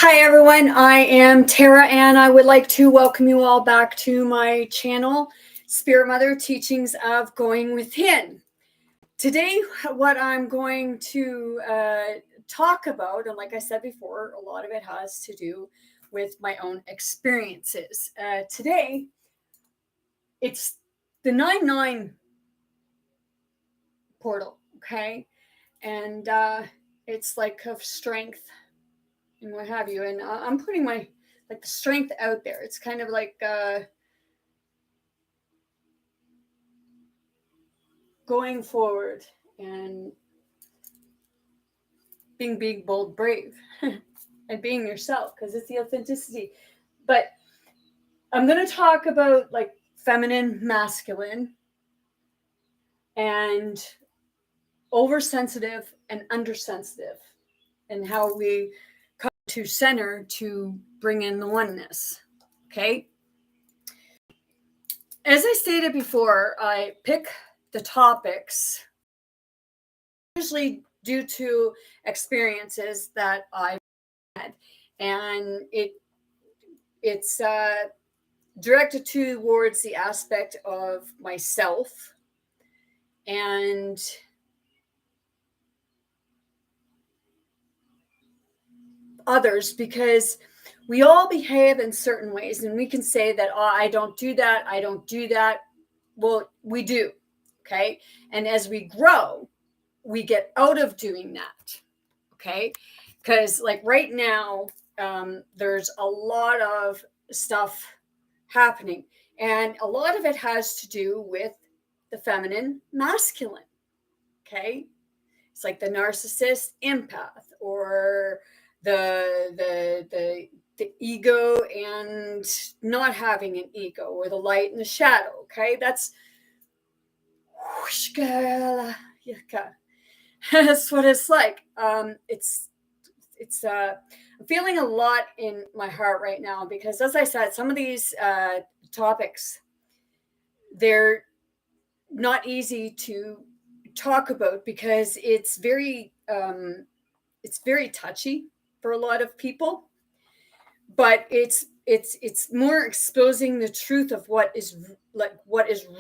Hi everyone, I am Tara and I would like to welcome you all back to my channel, Spirit Mother Teachings of Going Within. Today, what I'm going to talk about, and like I said before, a lot of it has to do with my own experiences. Today, it's the 9-9 portal, okay? And it's like of strength and what have you. And I'm putting my the strength out there. It's kind of like going forward and being big, bold, brave, and being yourself, because it's the authenticity. But I'm going to talk about like feminine, masculine, and oversensitive and undersensitive, and how we come to center to bring in the oneness. Okay. As I stated before, I pick the topics usually due to experiences that I've had, and it's directed towards the aspect of myself and others, because we all behave in certain ways, and we can say that, oh, I don't do that, I don't do that. Well, we do. Okay. And as we grow, we get out of doing that. Okay. Because like right now, there's a lot of stuff happening, and a lot of it has to do with the feminine, masculine. Okay. It's like the narcissist, empath, or the ego and not having an ego, or the light and the shadow. Okay. That's that's what it's like. I'm feeling a lot in my heart right now, because as I said, some of these topics, they're not easy to talk about, because it's very touchy for a lot of people. But it's more exposing the truth of what is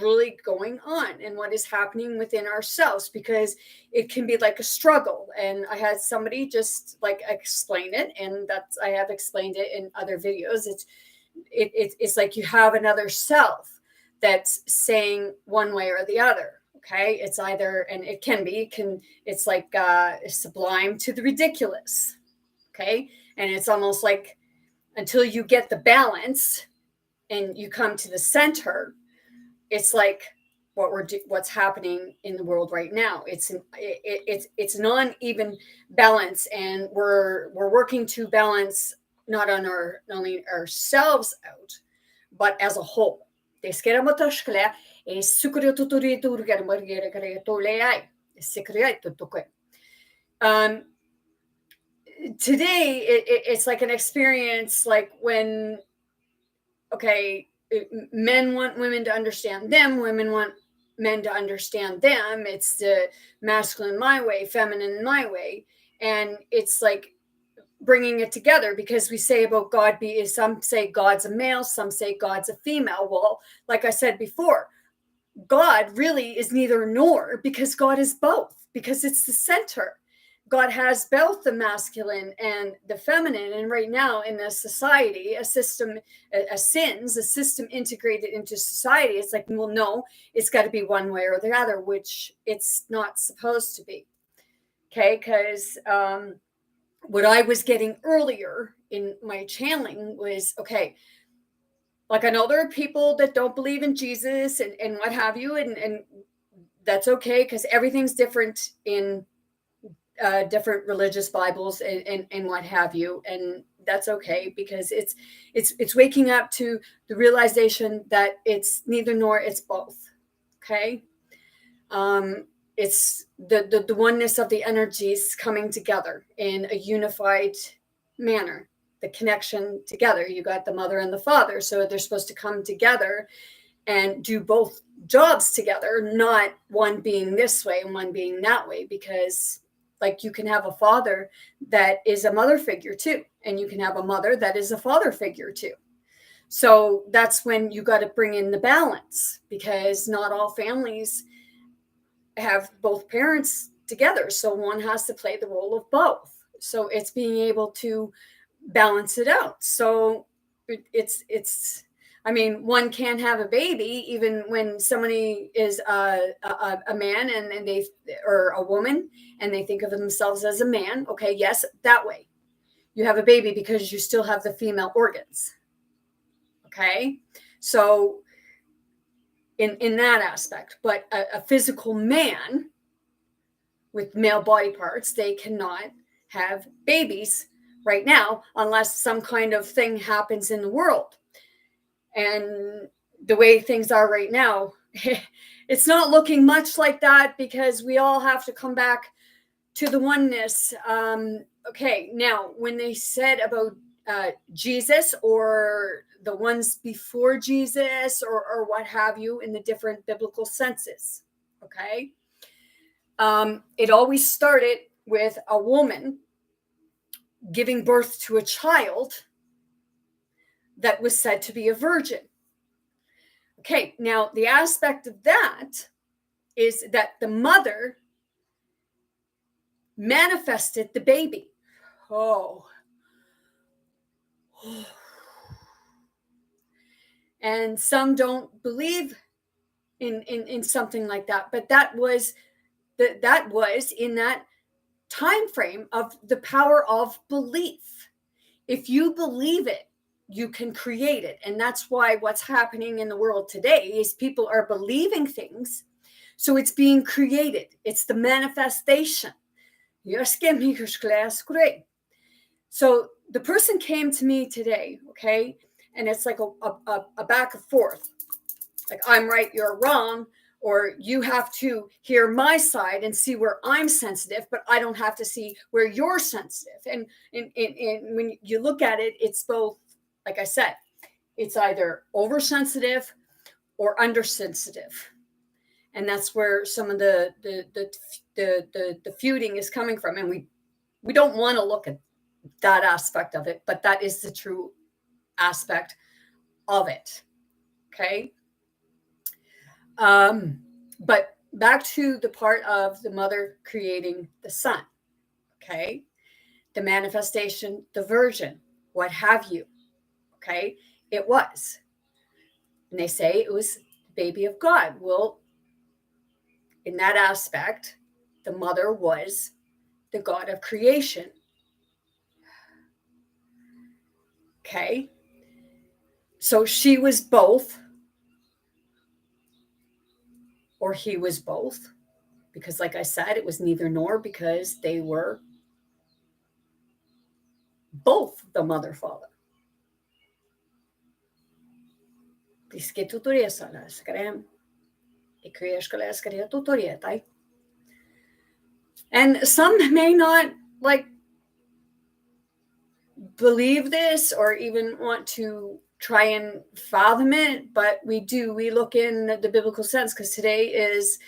really going on and what is happening within ourselves, because it can be like a struggle. And I had somebody just like explain it, and I have explained it in other videos. It's like you have another self that's saying one way or the other. Okay. It's either, and it's like sublime to the ridiculous. Okay. And it's almost like, until you get the balance and you come to the center, it's like what's happening in the world right now. It's non-even balance, and we're working to balance not only ourselves out, but as a whole. Today it's like an experience, like when, okay, men want women to understand them, women want men to understand them. It's the masculine my way, feminine my way. And it's like bringing it together, because we say about God some say God's a male, some say God's a female. Well, like I said before, God really is neither nor, because God is both, because it's the center. God has both the masculine and the feminine. And right now in the society, a system integrated into society, it's like, well, no, it's got to be one way or the other, which it's not supposed to be. Okay. Because what I was getting earlier in my channeling was, okay, like I know there are people that don't believe in Jesus and what have you. And that's okay, because everything's different in different religious Bibles and what have you. And that's okay, because it's waking up to the realization that it's neither nor, it's both. Okay. It's the oneness of the energies coming together in a unified manner, the connection together. You got the mother and the father, so they're supposed to come together and do both jobs together, not one being this way and one being that way, because like you can have a father that is a mother figure too, and you can have a mother that is a father figure too. So that's when you got to bring in the balance, because not all families have both parents together. So one has to play the role of both. So it's being able to balance it out. So it's I mean, one can have a baby even when somebody is a man and they, or a woman, and they think of themselves as a man. Okay, yes, that way. You have a baby because you still have the female organs. Okay, so in that aspect, but a physical man with male body parts, they cannot have babies right now unless some kind of thing happens in the world. And the way things are right now, it's not looking much like that, because we all have to come back to the oneness. Okay, now when they said about Jesus, or the ones before Jesus, or what have you, in the different biblical senses, okay, it always started with a woman giving birth to a child that was said to be a virgin. Okay, now the aspect of that is that the mother manifested the baby. Oh. And some don't believe in something like that, but that was in that time frame of the power of belief. If you believe it, you can create it. And that's why what's happening in the world today is people are believing things, so it's being created. It's the manifestation. So the person came to me today, okay, and it's like a back and forth, like I'm right, you're wrong, or you have to hear my side and see where I'm sensitive, but I don't have to see where you're sensitive. And when you look at it, it's both. Like I said, it's either oversensitive or undersensitive, and that's where some of the feuding is coming from. And we don't want to look at that aspect of it, but that is the true aspect of it. Okay. But back to the part of the mother creating the son. Okay. The manifestation, the virgin, what have you. Okay. It was. And they say it was the baby of God. Well, in that aspect, the mother was the God of creation. Okay. So she was both, or he was both, because like I said, it was neither nor, because they were both the mother father. And some may not like believe this or even want to try and fathom it, but we look in the biblical sense, because today is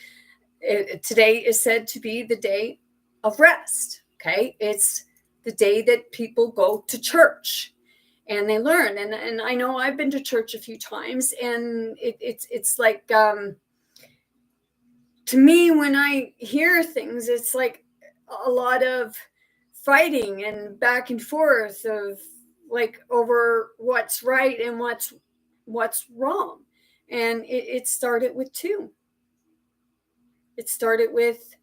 said to be the day of rest. Okay, it's the day that people go to church and they learn. And I know I've been to church a few times, and it's like, to me, when I hear things, it's like a lot of fighting and back and forth of like over what's right and what's wrong. And it started with two. It started with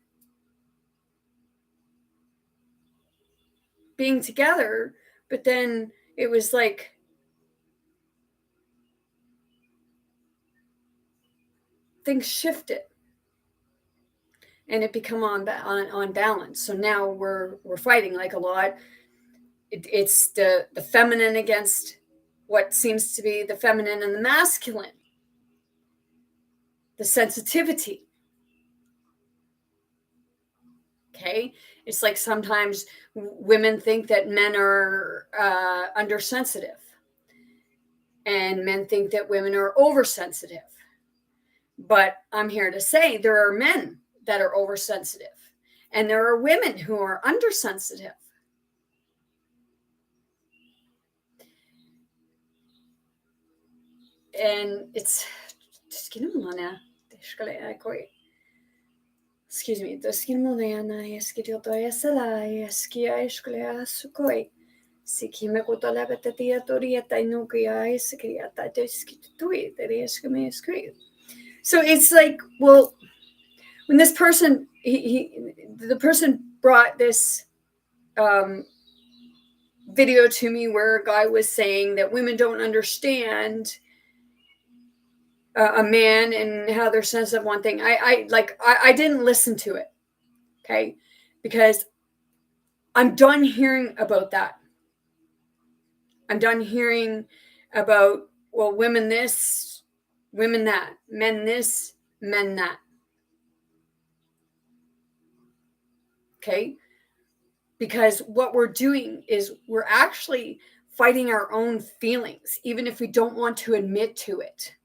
being together, but then it was like things shifted and it become on balance. So now we're fighting like a lot. It's the feminine against what seems to be the feminine and the masculine, the sensitivity. Okay, it's like sometimes women think that men are undersensitive, and men think that women are oversensitive. But I'm here to say there are men that are oversensitive, and there are women who are undersensitive. and it's excuse me, so it's like, well, when this person, the person brought this video to me where a guy was saying that women don't understand a man and how they're sensitive one thing. I didn't listen to it, okay, because I'm done hearing about that. I'm done hearing about, well, women this, women that, men this, men that. Okay? Because what we're doing is we're actually fighting our own feelings, even if we don't want to admit to it.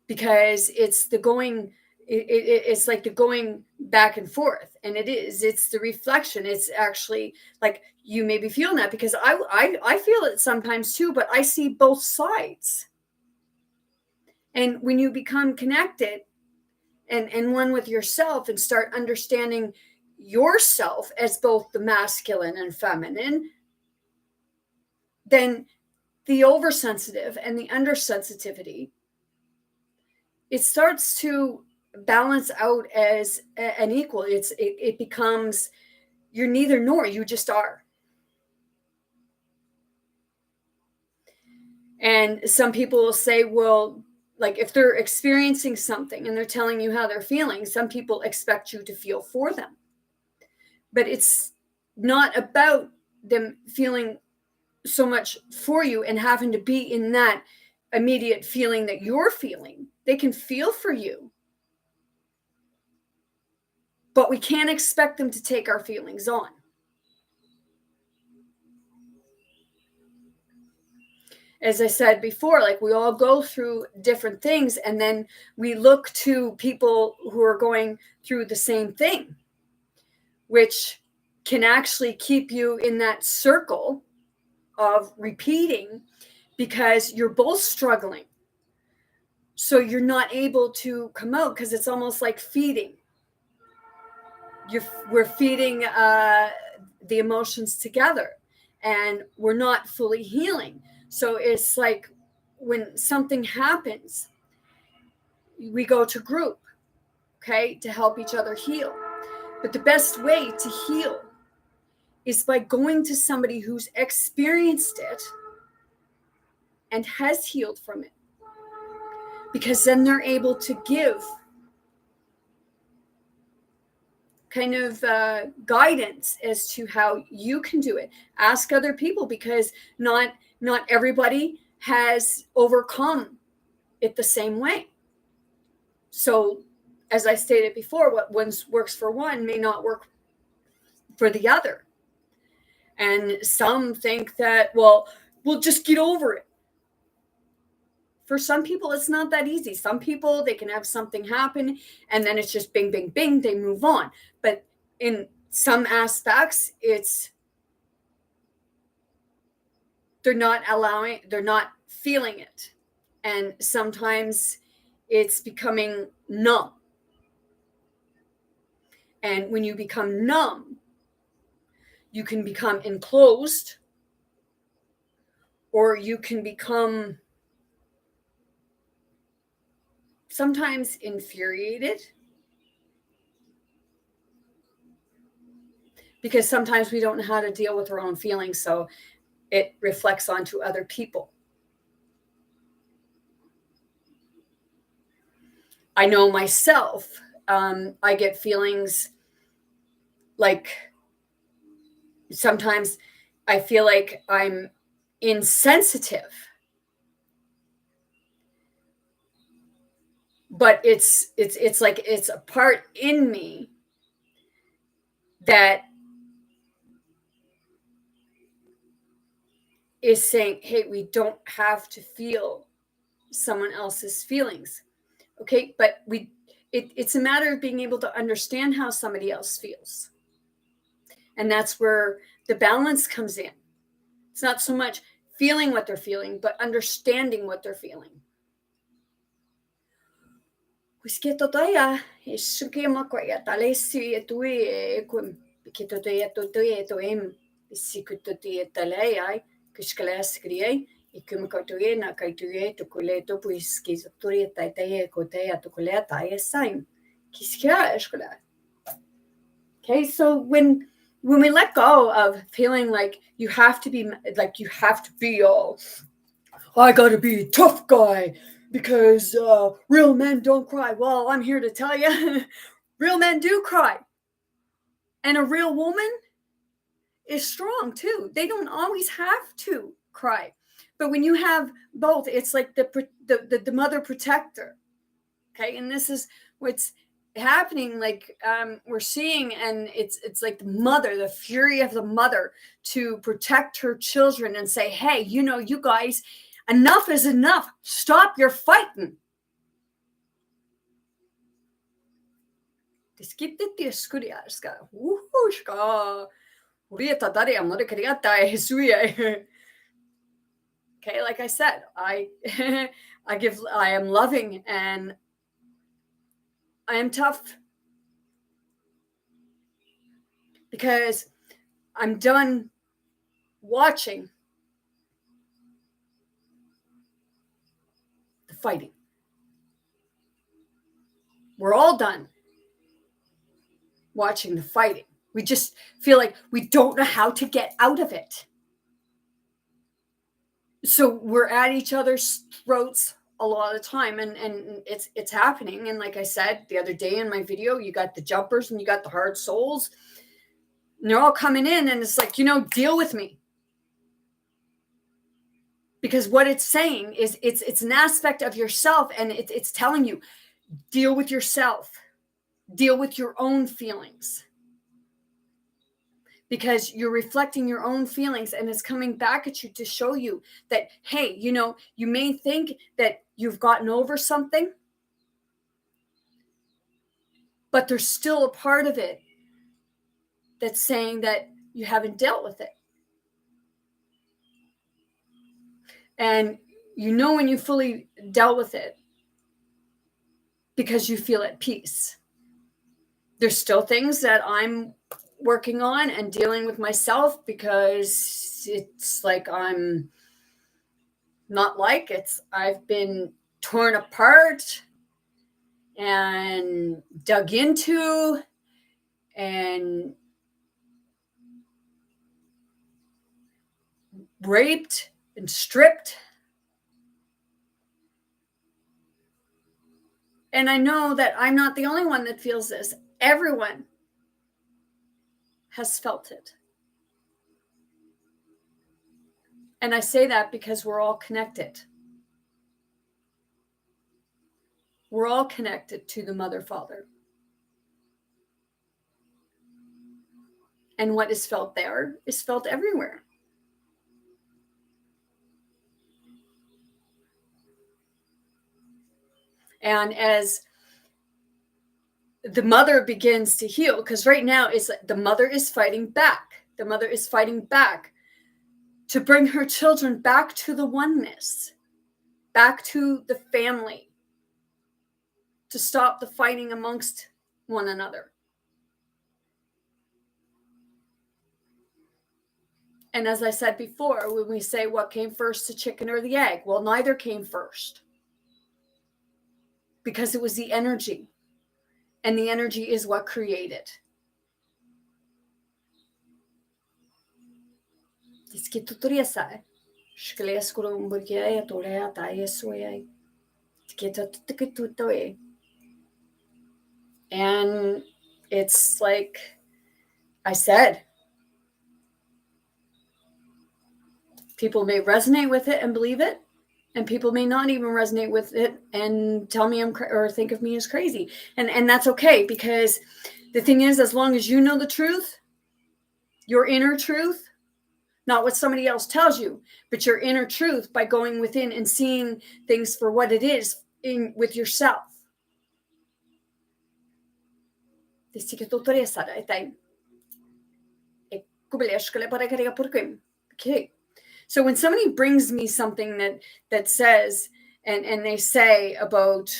Because it's the going, it's like the going back and forth, and it's the reflection. It's actually like, you may be feeling that, because I feel it sometimes too, but I see both sides. And when you become connected and one with yourself and start understanding yourself as both the masculine and feminine, then the oversensitive and the undersensitivity, it starts to balance out as an equal. It becomes, you're neither nor, you just are. And some people will say, well, like if they're experiencing something and they're telling you how they're feeling, some people expect you to feel for them. But it's not about them feeling so much for you and having to be in that immediate feeling that you're feeling. They can feel for you, but we can't expect them to take our feelings on. As I said before, like, we all go through different things, and then we look to people who are going through the same thing, which can actually keep you in that circle of repeating, because you're both struggling. So you're not able to come out, because it's almost like feeding. We're feeding the emotions together, and we're not fully healing. So it's like, when something happens, we go to group, okay, to help each other heal. But the best way to heal is by going to somebody who's experienced it and has healed from it, because then they're able to give kind of guidance as to how you can do it. Ask other people, because not everybody has overcome it the same way. So, as I stated before, what works for one may not work for the other. And some think that, well, we'll just get over it. For some people, it's not that easy. Some people, they can have something happen and then it's just bing, bing, bing, they move on. But in some aspects, they're not feeling it. And sometimes it's becoming numb. And when you become numb, you can become enclosed, or you can become sometimes infuriated, because sometimes we don't know how to deal with our own feelings, so it reflects onto other people. I know myself, I get feelings like, sometimes I feel like I'm insensitive, but it's like it's a part in me that is saying, hey, we don't have to feel someone else's feelings. Okay, but it's a matter of being able to understand how somebody else feels. And that's where the balance comes in. It's not so much feeling what they're feeling, but understanding what they're feeling. Wisketo toya isuki makoya talesi etui kum bikito toya toya toem isikuto toya talaya kusklas kriye ikumkotoye na kaituye to kuleto puiskizo toya taitaye koteya to kuleta yesaim kiskia eskula. Okay, so when we let go of feeling like you have to be all, I gotta be a tough guy because real men don't cry. Well, I'm here to tell you, real men do cry. And a real woman is strong too. They don't always have to cry. But when you have both, it's like the mother protector. Okay, and this is what's happening, like we're seeing, and it's like the fury of the mother to protect her children and say, hey, you guys, enough is enough. Stop your fighting. Okay, like I said, I am loving and I am tough because I'm done watching the fighting. We're all done watching the fighting. We just feel like we don't know how to get out of it. So we're at each other's throats a lot of the time, and it's happening. And like I said the other day in my video, you got the jumpers and you got the hard souls, and they're all coming in, and it's like, deal with me. Because what it's saying is it's an aspect of yourself, and it's telling you, deal with yourself, deal with your own feelings, because you're reflecting your own feelings, and it's coming back at you to show you that, hey, you may think that you've gotten over something, but there's still a part of it that's saying that you haven't dealt with it. And when you fully dealt with it, because you feel at peace. There's still things that I'm working on and dealing with myself, because it's like I'm not like I've been torn apart and dug into and raped and stripped. And I know that I'm not the only one that feels this. Everyone has felt it. And I say that because we're all connected. We're all connected to the Mother, Father. And what is felt there is felt everywhere. And as the mother begins to heal, because right now the mother is fighting back. The mother is fighting back to bring her children back to the oneness, back to the family, to stop the fighting amongst one another. And as I said before, when we say what came first, the chicken or the egg, well, neither came first, because it was the energy, and the energy is what created. And it's like I said, people may resonate with it and believe it, and people may not even resonate with it and tell me or think of me as crazy. And that's okay, because the thing is, as long as you know the truth, your inner truth, not what somebody else tells you, but your inner truth, by going within and seeing things for what it is with yourself. Okay. So when somebody brings me something that says, and they say about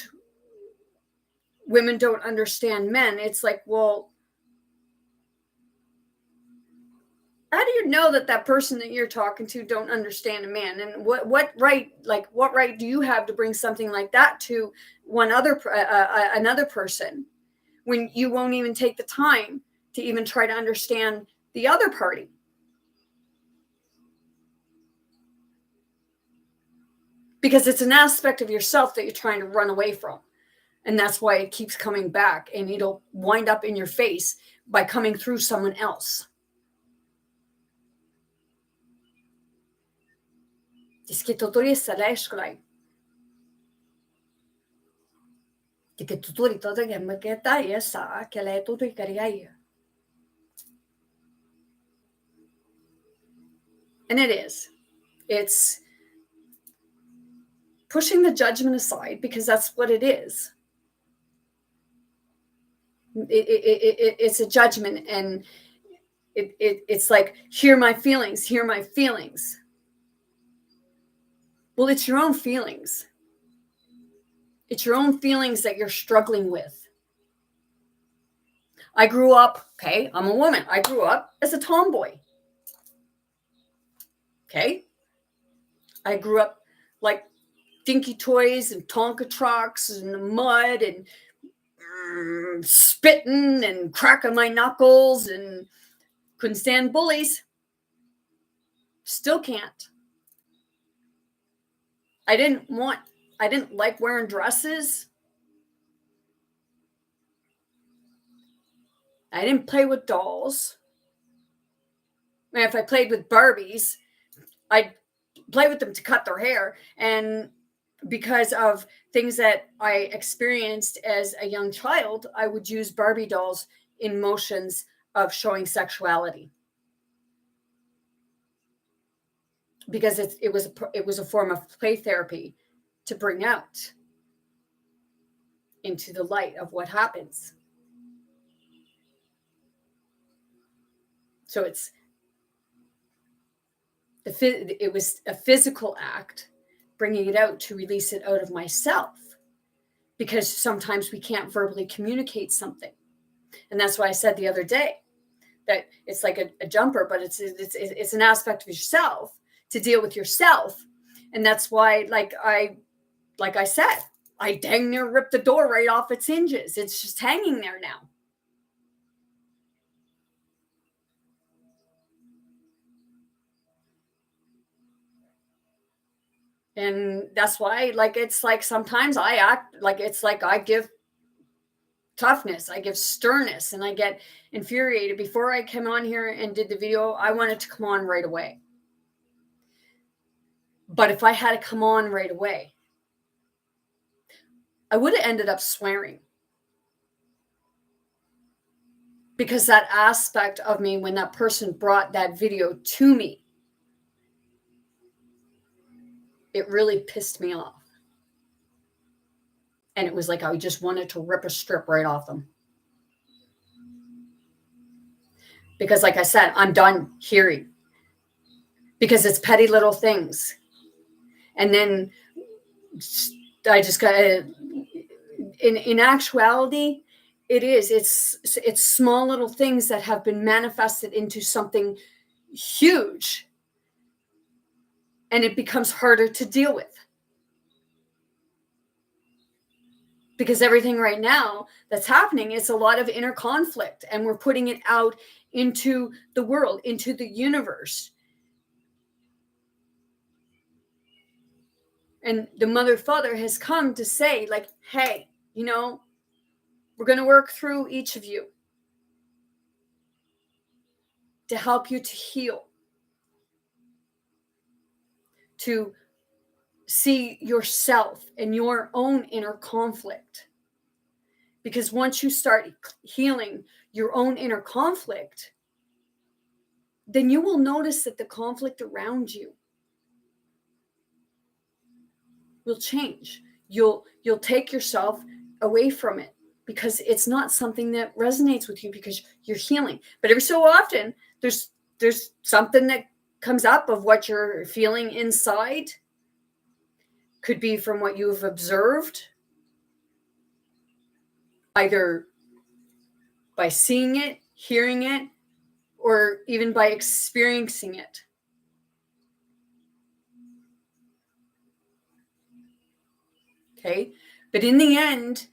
women don't understand men, it's like, well, how do you know that person that you're talking to don't understand a man? And what right do you have to bring something like that to another person when you won't even take the time to even try to understand the other party? Because it's an aspect of yourself that you're trying to run away from. And that's why it keeps coming back, and it'll wind up in your face by coming through someone else. And it is. It's pushing the judgment aside, because that's what it is. It's a judgment, and it's like, hear my feelings. Well, it's your own feelings. It's your own feelings that you're struggling with. I grew up, okay, I'm a woman. I grew up as a tomboy. Okay. I grew up like dinky toys and Tonka trucks and the mud and spitting and cracking my knuckles, and couldn't stand bullies. Still can't. I didn't like wearing dresses. I didn't play with dolls. I mean, if I played with Barbies, I'd play with them to cut their hair. And because of things that I experienced as a young child, I would use Barbie dolls in motions of showing sexuality, because it was a form of play therapy to bring out into the light of what happens. So it was a physical act, bringing it out to release it out of myself, because sometimes we can't verbally communicate something. And that's why I said the other day that it's like a jumper, but it's an aspect of yourself to deal with yourself. And that's why, like I said, I dang near ripped the door right off its hinges. It's just hanging there now. And that's why, like, it's like sometimes I act like, it's like I give toughness, I give sternness, and I get infuriated. Before I came on here and did the video, I wanted to come on right away. But if I had to come on right away, I would have ended up swearing. Because that aspect of me, when that person brought that video to me, it really pissed me off. And it was like I just wanted to rip a strip right off them. Because, like I said, I'm done hearing. Because it's petty little things. And then I just got in actuality, it's small little things that have been manifested into something huge, and it becomes harder to deal with, because everything right now that's happening is a lot of inner conflict, and we're putting it out into the world, into the universe. And the mother father has come to say, like, hey, we're going to work through each of you to help you to heal, to see yourself and your own inner conflict. Because once you start healing your own inner conflict, then you will notice that the conflict around you will change. You'll take yourself away from it, because it's not something that resonates with you, because you're healing. But every so often there's something that comes up of what you're feeling inside could be from what you've observed, either by seeing it, hearing it, or even by experiencing it. Okay? But in the end,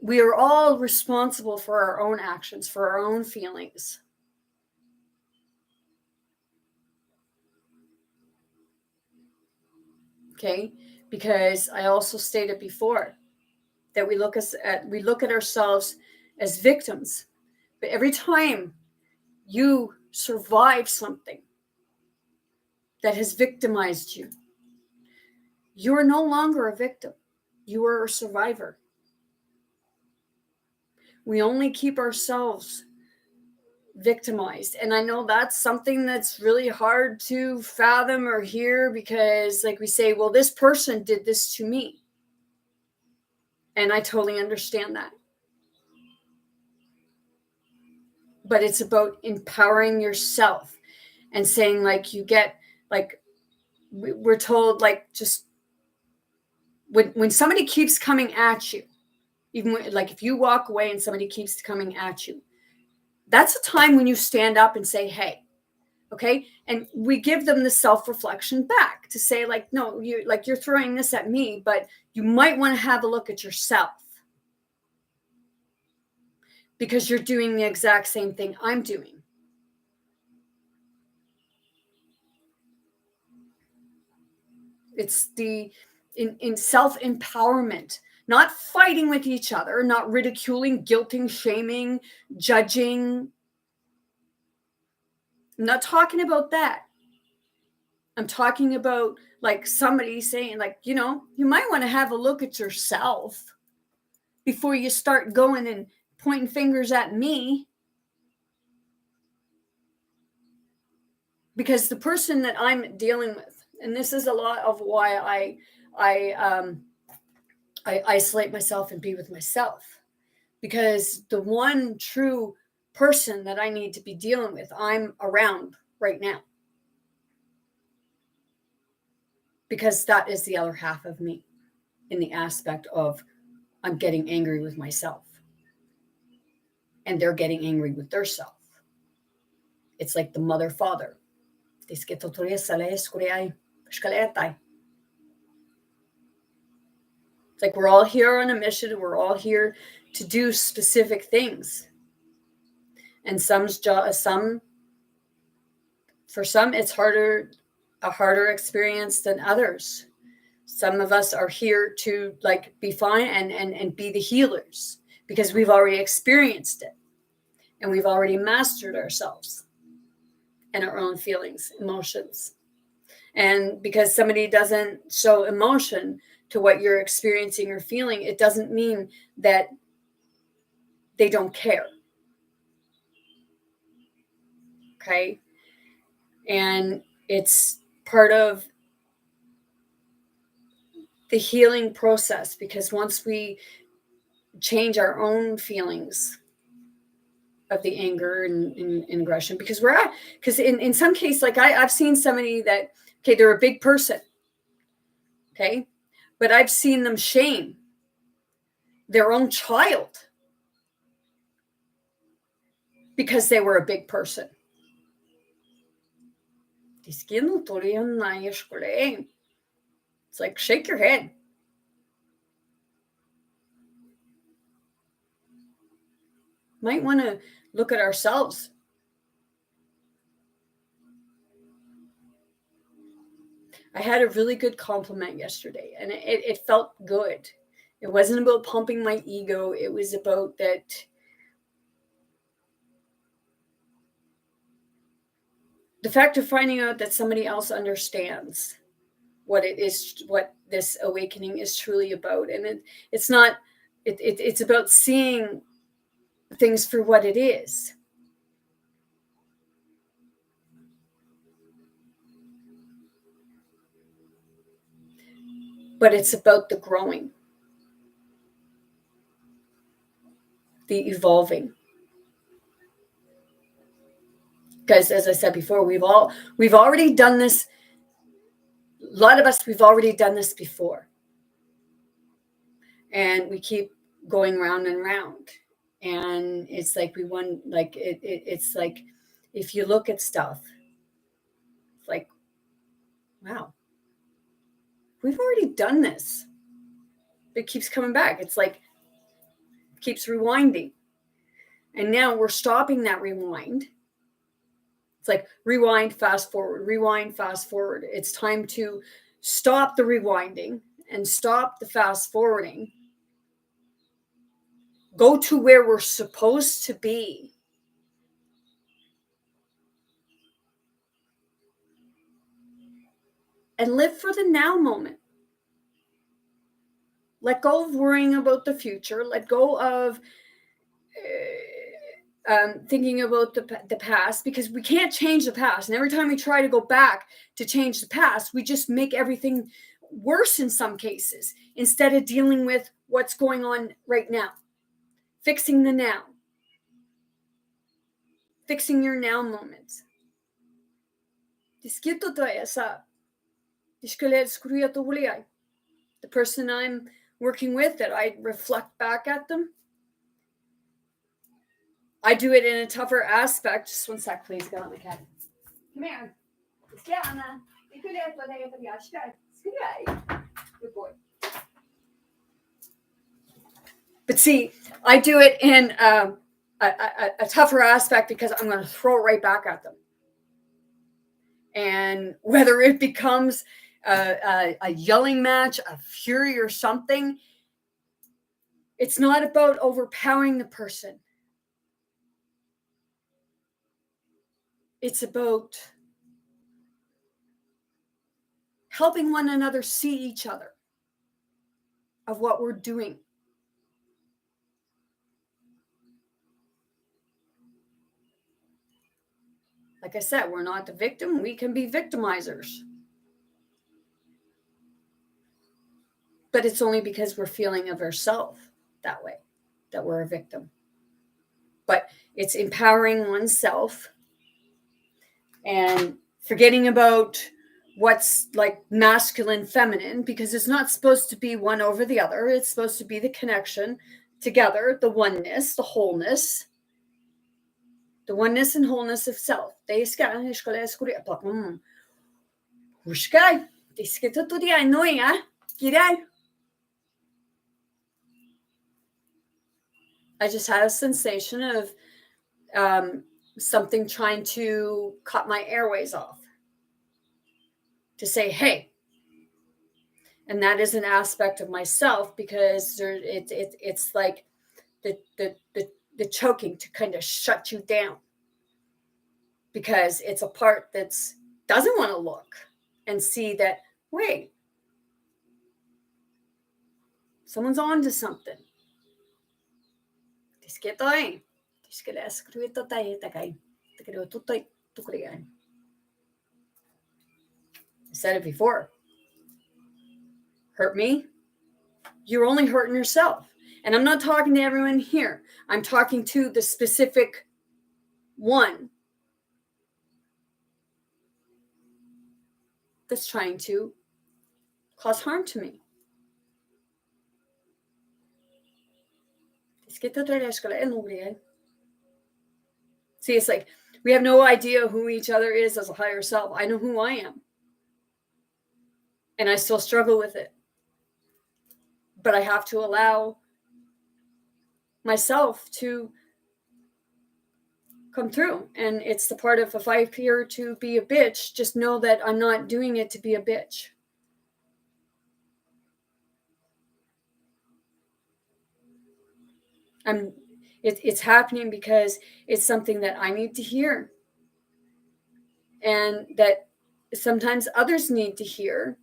we are all responsible for our own actions, for our own feelings. Okay? Because I also stated before that we look at ourselves as victims. But every time you survive something that has victimized you, you are no longer a victim. You are a survivor. We only keep ourselves victimized. And I know that's something that's really hard to fathom or hear, because like we say, well, this person did this to me. And I totally understand that. But it's about empowering yourself and saying, like, you get, like, we're told, like, just when somebody keeps coming at you, even when, like, if you walk away and somebody keeps coming at you, that's a time when you stand up and say, hey, okay. And we give them the self-reflection back to say, like, no, you're throwing this at me, but you might want to have a look at yourself, because you're doing the exact same thing I'm doing. It's in self-empowerment, not fighting with each other, not ridiculing, guilting, shaming, judging. I'm not talking about that. I'm talking about, like, somebody saying, like, you might want to have a look at yourself before you start going and pointing fingers at me. Because the person that I'm dealing with, and this is a lot of why I isolate myself and be with myself, because the one true person that I need to be dealing with, I'm around right now. Because that is the other half of me, in the aspect of I'm getting angry with myself and they're getting angry with their self. It's like the mother father. It's like we're all here on a mission. We're all here to do specific things. And for some, it's a harder experience than others. Some of us are here to, like, be fine and be the healers, because we've already experienced it and we've already mastered ourselves and our own feelings, emotions. And because somebody doesn't show emotion to what you're experiencing or feeling, it doesn't mean that they don't care. Okay? And it's part of the healing process, because once we change our own feelings of the anger and aggression, because in some case, like I've seen somebody that, okay, they're a big person, okay, but I've seen them shame their own child because they were a big person. It's like, shake your head. Might want to look at ourselves. I had a really good compliment yesterday, and it felt good. It wasn't about pumping my ego. It was about that the fact of finding out that somebody else understands what it is, what this awakening is truly about. And it's about seeing things for what it is. But it's about the growing, the evolving. Because as I said before, we've already done this. A lot of us, we've already done this before. And we keep going round and round. And it's like it's like if you look at stuff, it's like, wow, we've already done this. It keeps coming back. It's like it keeps rewinding. And now we're stopping that rewind. It's like rewind, fast forward, rewind, fast forward. It's time to stop the rewinding and stop the fast forwarding. Go to where we're supposed to be. And live for the now moment. Let go of worrying about the future. Let go of thinking about the past, because we can't change the past. And every time we try to go back to change the past, we just make everything worse in some cases, instead of dealing with what's going on right now. Fixing the now. Fixing your now moments. The person I'm working with, that I reflect back at them. I do it in a tougher aspect. Just one sec, please. Get on the cat. Come here. Good boy. But see, I do it in a tougher aspect, because I'm going to throw it right back at them. And whether it becomes a yelling match, a fury, or something, it's not about overpowering the person. It's about helping one another see each other of what we're doing. Like I said, we're not the victim. We can be victimizers. But it's only because we're feeling of ourselves that way, that we're a victim. But it's empowering oneself and forgetting about what's like masculine, feminine, because it's not supposed to be one over the other. It's supposed to be the connection together, the oneness, the wholeness. The oneness and wholeness of self. I just had a sensation of something trying to cut my airways off. To say, hey. And that is an aspect of myself, because it's like the choking to kind of shut you down, because it's a part that doesn't want to look and see that, wait, someone's on to something. I said it before. Hurt me? You're only hurting yourself. And I'm not talking to everyone here. I'm talking to the specific one that's trying to cause harm to me. See, it's like we have no idea who each other is as a higher self. I know who I am. And I still struggle with it. But I have to allow myself to come through. And it's the part of, if I appear to be a bitch, just know that I'm not doing it to be a bitch. It's happening because it's something that I need to hear. And that sometimes others need to hear.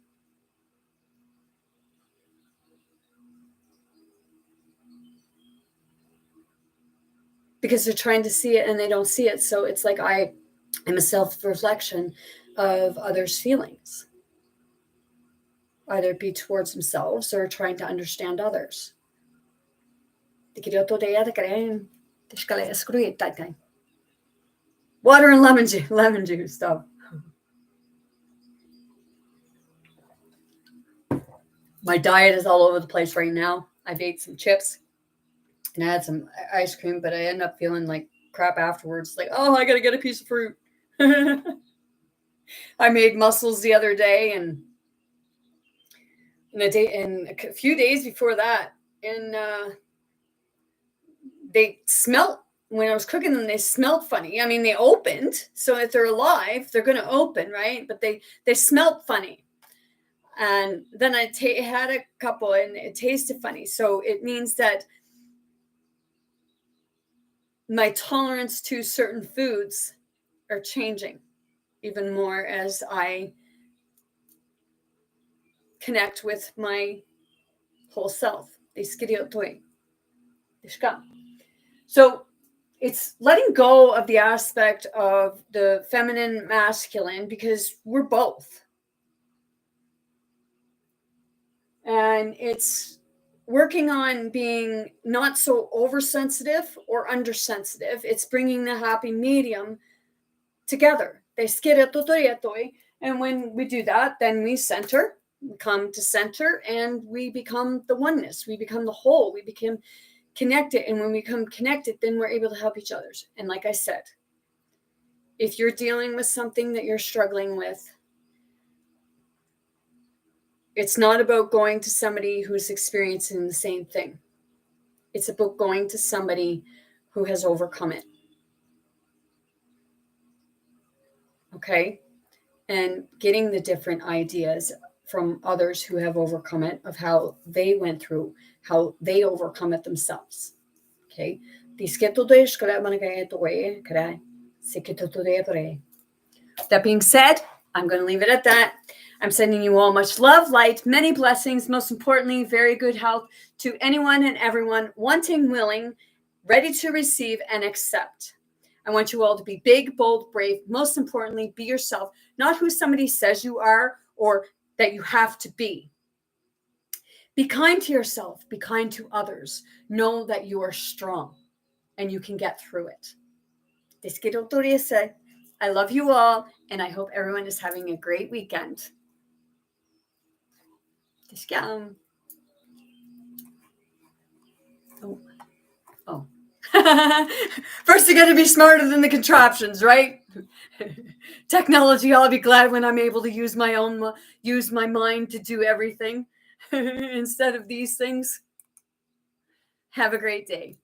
Because they're trying to see it and they don't see it. So it's like I am a self-reflection of others' feelings. Either it be towards themselves or trying to understand others. Water and lemon juice stuff. My diet is all over the place right now. I've ate some chips and I had some ice cream, but I end up feeling like crap afterwards. Like, oh, I got to get a piece of fruit. I made mussels the other day and a few days before that, and they smelt when I was cooking them. They smelled funny. I mean, they opened, so if they're alive, they're going to open, right? But they smelt funny. And then I had a couple, and it tasted funny. So it means that my tolerance to certain foods are changing even more as I connect with my whole self. So it's letting go of the aspect of the feminine, masculine, because we're both. And it's working on being not so oversensitive or undersensitive. It's bringing the happy medium together. And when we do that, then we center, we come to center, and we become the oneness. We become the whole. We become connected. And when we become connected, then we're able to help each other. And like I said, if you're dealing with something that you're struggling with, it's not about going to somebody who's experiencing the same thing. It's about going to somebody who has overcome it. Okay? And getting the different ideas from others who have overcome it, of how they went through, how they overcome it themselves. Okay? That being said, I'm going to leave it at that. I'm sending you all much love, light, many blessings, most importantly, very good health to anyone and everyone wanting, willing, ready to receive and accept. I want you all to be big, bold, brave. Most importantly, be yourself, not who somebody says you are or that you have to be. Be kind to yourself. Be kind to others. Know that you are strong and you can get through it. I love you all, and I hope everyone is having a great weekend. Oh. First, you got to be smarter than the contraptions, right? Technology, I'll be glad when I'm able to use my mind to do everything instead of these things. Have a great day.